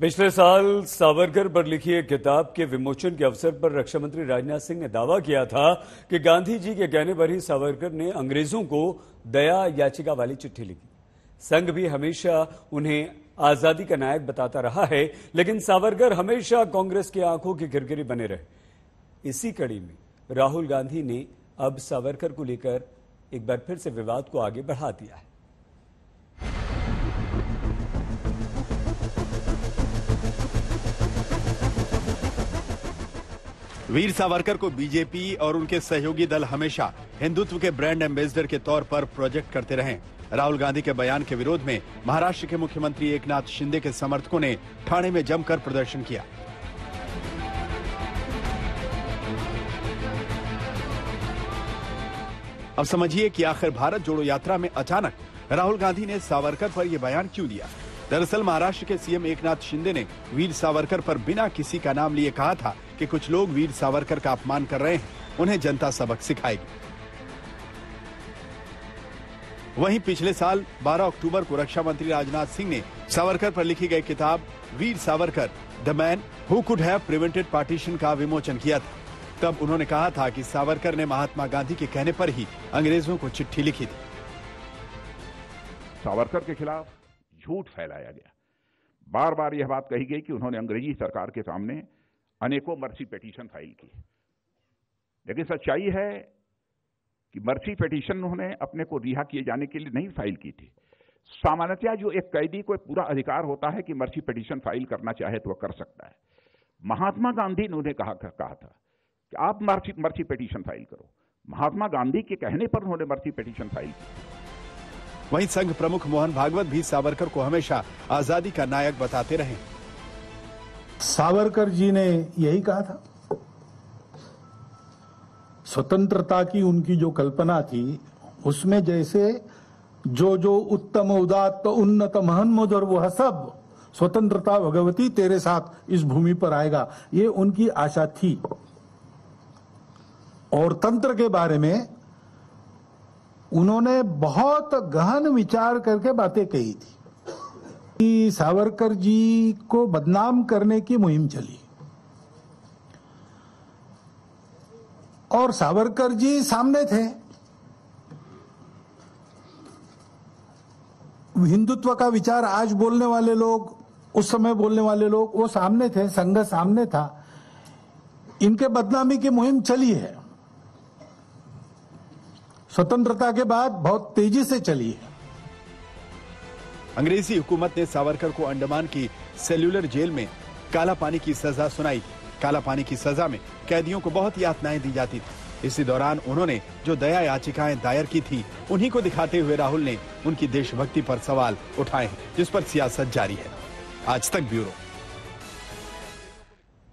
पिछले साल सावरकर पर लिखी एक किताब के विमोचन के अवसर पर रक्षा मंत्री राजनाथ सिंह ने दावा किया था कि गांधी जी के कहने पर ही सावरकर ने अंग्रेजों को दया याचिका वाली चिट्ठी लिखी। संघ भी हमेशा उन्हें आजादी का नायक बताता रहा है, लेकिन सावरकर हमेशा कांग्रेस की आंखों की गिरगिरी बने रहे। इसी कड़ी में राहुल गांधी ने अब सावरकर को लेकर एक बार फिर से विवाद को आगे बढ़ा दिया है। वीर सावरकर को बीजेपी और उनके सहयोगी दल हमेशा हिंदुत्व के ब्रांड एम्बेसडर के तौर पर प्रोजेक्ट करते रहे। राहुल गांधी के बयान के विरोध में महाराष्ट्र के मुख्यमंत्री एकनाथ शिंदे के समर्थकों ने ठाणे में जमकर प्रदर्शन किया। अब समझिए कि आखिर भारत जोड़ो यात्रा में अचानक राहुल गांधी ने सावरकर पर यह बयान क्यों दिया। दरअसल महाराष्ट्र के सीएम एकनाथ शिंदे ने वीर सावरकर पर बिना किसी का नाम लिए कहा था कि कुछ लोग वीर सावरकर का अपमान कर रहे हैं, उन्हें जनता सबक सिखाएगी। वहीं पिछले साल 12 अक्टूबर को रक्षा मंत्री राजनाथ सिंह ने सावरकर पर लिखी गई किताब Veer Savarkar the man who could have prevented partition का विमोचन किया था। तब उन्होंने कहा था कि सावरकर ने महात्मा गांधी के कहने पर ही अंग्रेजों को चिट्ठी लिखी थी। सावरकर के खिलाफ झूठ फैलाया गया। बार बार यह बात कही गई कि उन्होंने अंग्रेजी सरकार के सामने अनेकों मर्सी पिटीशन फाइल की, लेकिन सच्चाई है कि मर्सी पिटीशन उन्होंने अपने को रिहा किए जाने के लिए नहीं फाइल की थी। सामान्यतः जो एक कैदी को पूरा अधिकार होता है कि मर्सी पिटीशन फाइल करना चाहे तो वह कर सकता है। महात्मा गांधी ने उन्हें कहा था कि आप मर्सी पिटीशन फाइल करो। महात्मा गांधी के कहने पर उन्होंने मर्सी पिटीशन फाइल की। वहीं संघ प्रमुख मोहन भागवत भी सावरकर को हमेशा आजादी का नायक बताते रहे। सावरकर जी ने यही कहा था, स्वतंत्रता की उनकी जो कल्पना थी उसमें जैसे जो उत्तम उदात्त उन्नत महन मधुर वह सब स्वतंत्रता भगवती तेरे साथ इस भूमि पर आएगा, ये उनकी आशा थी। और तंत्र के बारे में उन्होंने बहुत गहन विचार करके बातें कही थी कि सावरकर जी को बदनाम करने की मुहिम चली और सावरकर जी सामने थे। हिंदुत्व का विचार आज बोलने वाले लोग, उस समय बोलने वाले लोग, वो सामने थे, संघ सामने था। इनके बदनामी की मुहिम चली है, स्वतंत्रता के बाद बहुत तेजी से चली है। अंग्रेजी हुकूमत ने सावरकर को अंडमान की सेल्यूलर जेल में काला पानी की सजा सुनाई थी। काला पानी की सजा में कैदियों को बहुत यातनाएं दी जाती थी। इसी दौरान उन्होंने जो दया याचिकाएं दायर की थी, उन्हीं को दिखाते हुए राहुल ने उनकी देशभक्ति पर सवाल उठाए हैं, जिस पर सियासत जारी है। आज तक ब्यूरो।